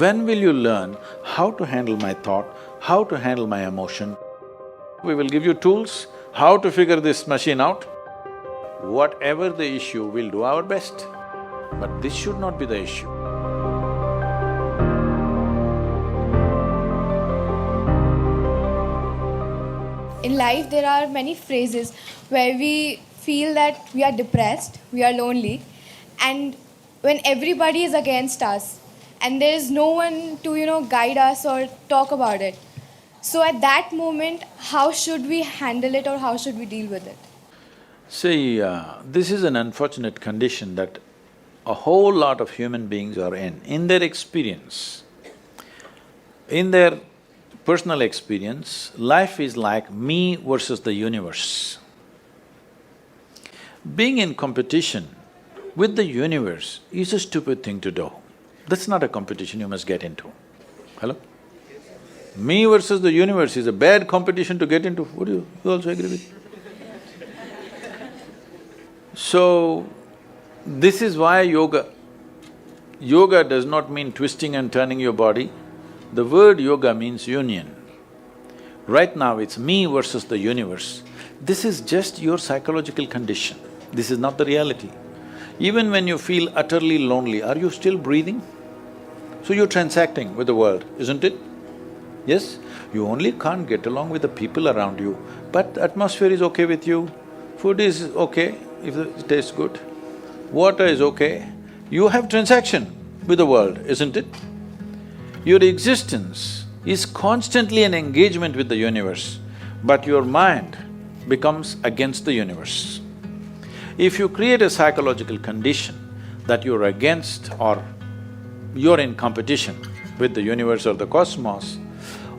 When will you learn how to handle my thought, how to handle my emotion? We will give you tools, how to figure this machine out. Whatever the issue, we'll do our best. But this should not be the issue. In life, there are many phases where we feel that we are depressed, we are lonely, and when everybody is against us, and there is no one to guide us or talk about it. So at that moment, how should we handle it or how should we deal with it? See, this is an unfortunate condition that a whole lot of human beings are in. In their experience, in their personal experience, life is like me versus the universe. Being in competition with the universe is a stupid thing to do. That's not a competition you must get into. Hello? Me versus the universe is a bad competition to get into. Would you also agree with me? So, this is why yoga. Yoga does not mean twisting and turning your body. The word yoga means union. Right now it's me versus the universe. This is just your psychological condition. This is not the reality. Even when you feel utterly lonely, are you still breathing? So you're transacting with the world, isn't it? Yes? You only can't get along with the people around you, but atmosphere is okay with you, food is okay if it tastes good, water is okay. You have transaction with the world, isn't it? Your existence is constantly an engagement with the universe, but your mind becomes against the universe. If you create a psychological condition that you're against or you're in competition with the universe or the cosmos,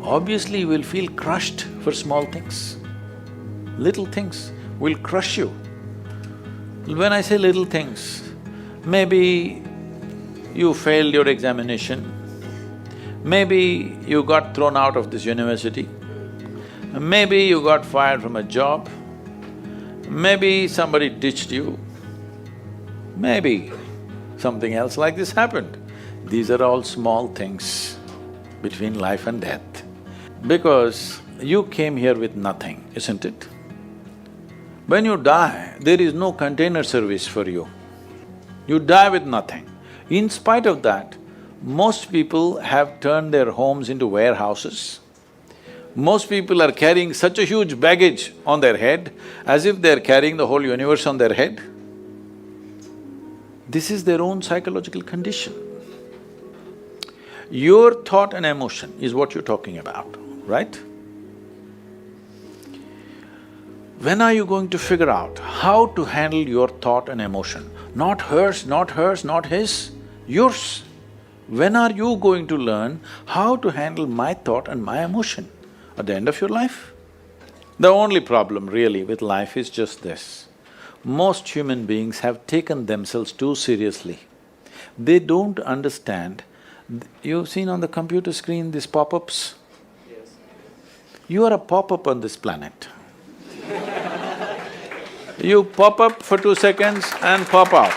obviously you will feel crushed for small things. Little things will crush you. When I say little things, maybe you failed your examination, maybe you got thrown out of this university, maybe you got fired from a job, maybe somebody ditched you, maybe something else like this happened. These are all small things between life and death. Because you came here with nothing, isn't it? When you die, there is no container service for you. You die with nothing. In spite of that, most people have turned their homes into warehouses. Most people are carrying such a huge baggage on their head as if they're carrying the whole universe on their head. This is their own psychological condition. Your thought and emotion is what you're talking about, right? When are you going to figure out how to handle your thought and emotion? Not hers, not hers, not his, yours. When are you going to learn how to handle my thought and my emotion? At the end of your life? The only problem really with life is just this. Most human beings have taken themselves too seriously. They don't understand. You've seen on the computer screen these pop-ups? Yes. You are a pop-up on this planet. You pop up for 2 seconds and pop out.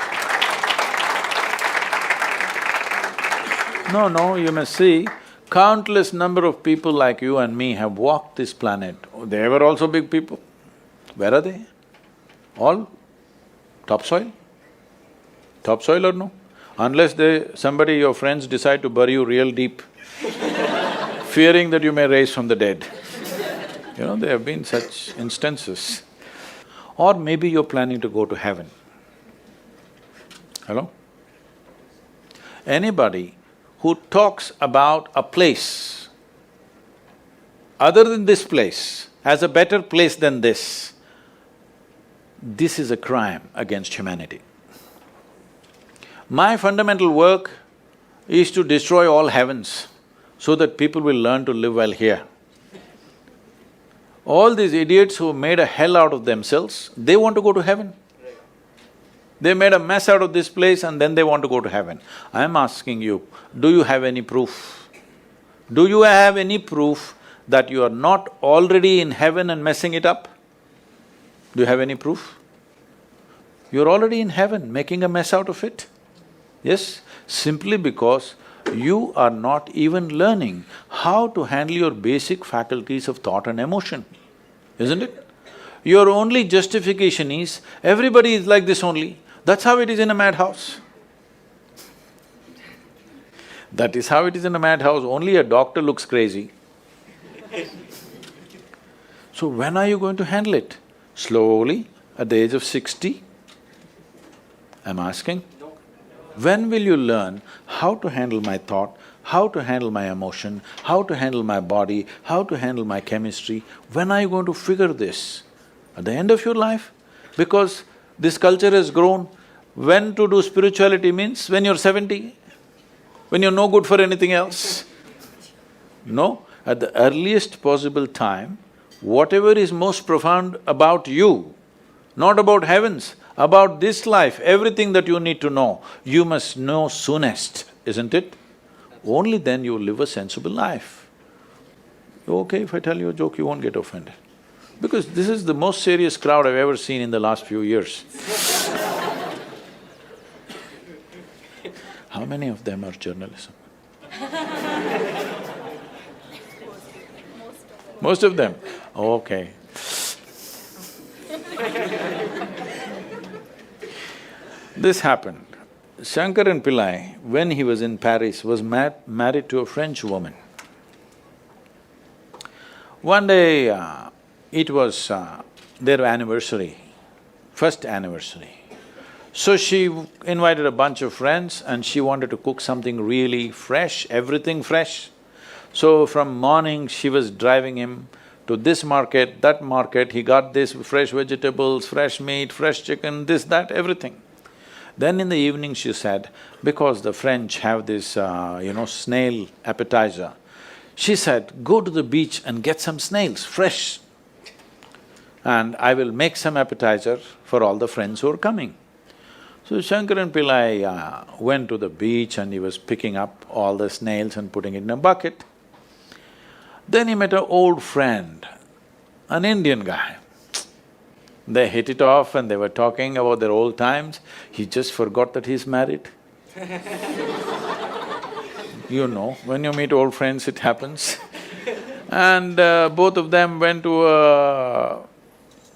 No, you must see, countless number of people like you and me have walked this planet. They were also big people. Where are they? All topsoil? Topsoil or no? Unless somebody, your friends decide to bury you real deep, fearing that you may rise from the dead. There have been such instances. Or maybe you're planning to go to heaven. Hello? Anybody who talks about a place other than this place as a better place than this is a crime against humanity. My fundamental work is to destroy all heavens so that people will learn to live well here. All these idiots who made a hell out of themselves, they want to go to heaven. They made a mess out of this place and then they want to go to heaven. I'm asking you, do you have any proof? Do you have any proof that you are not already in heaven and messing it up? Do you have any proof? You're already in heaven, making a mess out of it. Yes, simply because you are not even learning how to handle your basic faculties of thought and emotion, isn't it? Your only justification is, everybody is like this only. That's how it is in a madhouse. That is how it is in a madhouse, only a doctor looks crazy. So when are you going to handle it? Slowly, at the age of 60? I'm asking. When will you learn how to handle my thought, how to handle my emotion, how to handle my body, how to handle my chemistry? When are you going to figure this? At the end of your life? Because this culture has grown. When to do spirituality means when you're 70, when you're no good for anything else. No, at the earliest possible time, whatever is most profound about you, not about heavens, about this life, everything that you need to know, you must know soonest, isn't it? Only then you will live a sensible life. Okay, if I tell you a joke, you won't get offended. Because this is the most serious crowd I've ever seen in the last few years. How many of them are journalism? Most of them? Okay. This happened. Shankaran Pillai, when he was in Paris, was married to a French woman. One day, it was their anniversary, first anniversary. So she invited a bunch of friends and she wanted to cook something really fresh, everything fresh. So from morning, she was driving him to this market, that market, he got this fresh vegetables, fresh meat, fresh chicken, this, that, everything. Then in the evening she said, because the French have this, snail appetizer, she said, go to the beach and get some snails, fresh. And I will make some appetizer for all the friends who are coming. So Shankaran Pillai went to the beach and he was picking up all the snails and putting it in a bucket. Then he met an old friend, an Indian guy. They hit it off and they were talking about their old times. He just forgot that he's married. You know, when you meet old friends, it happens. And both of them went to a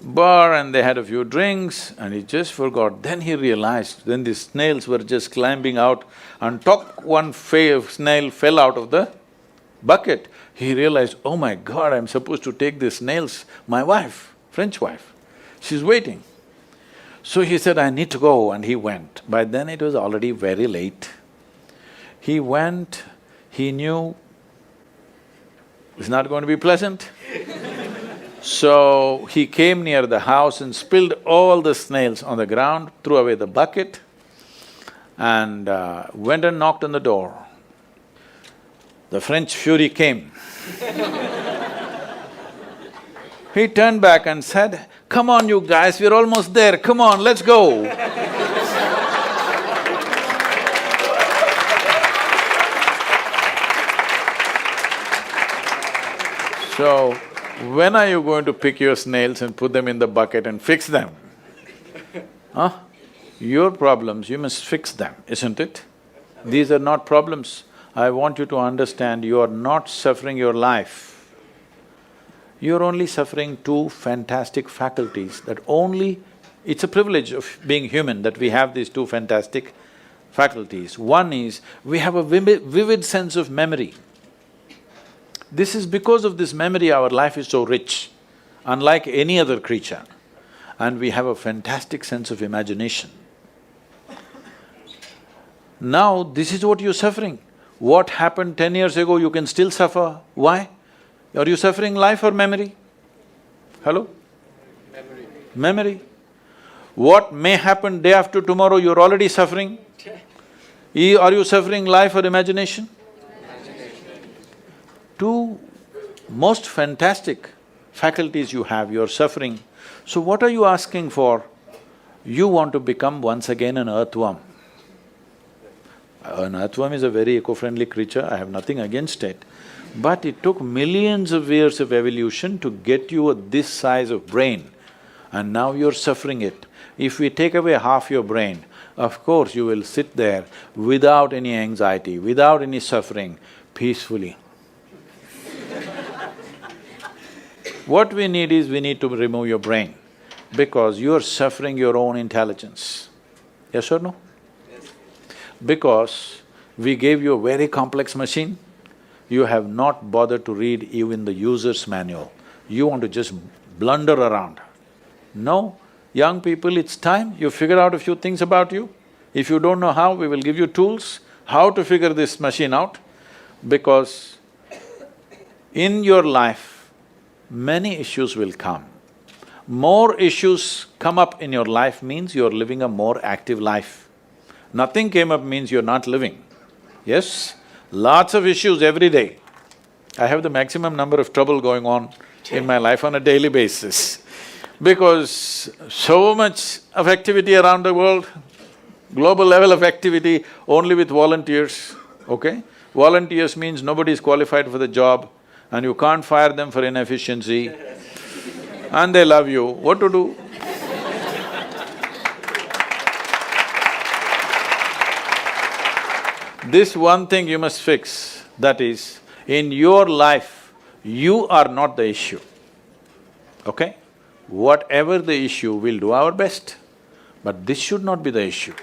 bar and they had a few drinks and he just forgot. Then he realized, then the snails were just climbing out and one snail fell out of the bucket. He realized, oh my God, I'm supposed to take these snails, my wife, French wife, she's waiting. So he said, I need to go, and he went. By then it was already very late. He went, he knew it's not going to be pleasant. So he came near the house and spilled all the snails on the ground, threw away the bucket and went and knocked on the door. The French fury came. He turned back and said, come on you guys, we're almost there, come on, let's go. So, when are you going to pick your snails and put them in the bucket and fix them? Huh? Your problems, you must fix them, isn't it? These are not problems. I want you to understand, you are not suffering your life. You're only suffering two fantastic faculties that only… It's a privilege of being human that we have these two fantastic faculties. One is, we have a vivid sense of memory. This is because of this memory our life is so rich, unlike any other creature. And we have a fantastic sense of imagination. Now, this is what you're suffering. What happened 10 years ago, you can still suffer. Why? Are you suffering life or memory? Hello? Memory. Memory. What may happen day after tomorrow, you're already suffering. Are you suffering life or imagination? Two most fantastic faculties you have, you're suffering. So what are you asking for? You want to become once again an earthworm. An earthworm is a very eco-friendly creature, I have nothing against it. But it took millions of years of evolution to get you this size of brain, and now you're suffering it. If we take away half your brain, of course you will sit there without any anxiety, without any suffering, peacefully. What we need is, we need to remove your brain, because you're suffering your own intelligence. Yes or no? Because we gave you a very complex machine, you have not bothered to read even the user's manual. You want to just blunder around. No, young people, it's time you figure out a few things about you. If you don't know how, we will give you tools, how to figure this machine out, because in your life, many issues will come. More issues come up in your life means you're living a more active life. Nothing came up means you're not living. Yes? Lots of issues every day. I have the maximum number of trouble going on in my life on a daily basis, because so much of activity around the world, global level of activity only with volunteers, okay? Volunteers means nobody is qualified for the job and you can't fire them for inefficiency and they love you, what to do? This one thing you must fix, that is, in your life, you are not the issue, okay? Whatever the issue, we'll do our best, but this should not be the issue.